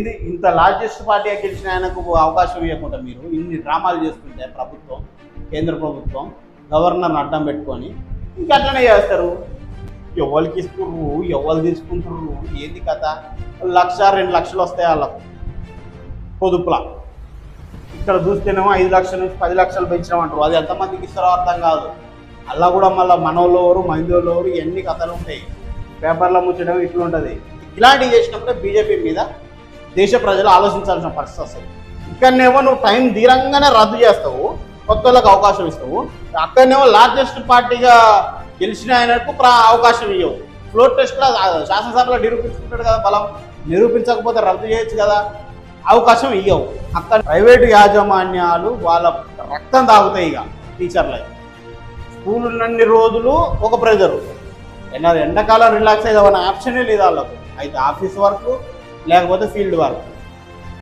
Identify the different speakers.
Speaker 1: ఏంది ఇంత లార్జెస్ట్ పార్టీగా గెలిచిన ఆయనకు అవకాశం ఇవ్వకుండా మీరు ఇన్ని డ్రామాలు చేస్తుంటే ప్రభుత్వం, కేంద్ర ప్రభుత్వం గవర్నర్ని అడ్డం పెట్టుకొని ఇంకా అట్లనే చేస్తారు. ఎవరికి ఇస్తుర్రు, ఎవరు తీసుకుంటుర్రు, ఏంది కథ? 1,00,000 2 లక్షలు వస్తాయి వాళ్ళకు పొదుపులా. ఇక్కడ చూస్తేనేమో 5 లక్షల నుంచి 10 లక్షలు పెంచినామంటారు. అది ఎంతమందికి ఇస్తారో అర్థం కాదు. అలా కూడా మళ్ళీ మనోళ్ళు ఎవరు, మైందోళ్ళు ఎవరు, ఎన్ని కథలు ఉంటాయి. పేపర్లో ముచ్చడం ఇట్లుంటుంది. ఇలాంటివి చేసినప్పుడే బీజేపీ మీద దేశ ప్రజలు ఆలోచించాల్సిన పరిస్థితి వస్తుంది. ఇక్కడనేమో నువ్వు టైం ధీరంగానే రద్దు చేస్తావు, కొత్త వాళ్ళకి అవకాశం ఇస్తావు. అక్కడనేమో లార్జెస్ట్ పార్టీగా గెలిచిన ఆయనకు అవకాశం ఇవ్వవు. ఫ్లోర్ టెస్ట్లో శాసనసభలో నిరూపించుకుంటాడు కదా బలం, నిరూపించకపోతే రద్దు చేయొచ్చు కదా, అవకాశం ఇవ్వవు. అక్కడ ప్రైవేటు యాజమాన్యాలు వాళ్ళ రక్తం తాగుతాయి. ఇక టీచర్లు స్కూల్ ఉన్నన్ని రోజులు ఒక ప్రెజరు, ఎండాకాలం రిలాక్స్ అయ్యేదన్న ఆప్షనే లేదు వాళ్ళకు. అయితే ఆఫీస్ వర్క్ లేకపోతే ఫీల్డ్ వర్క్.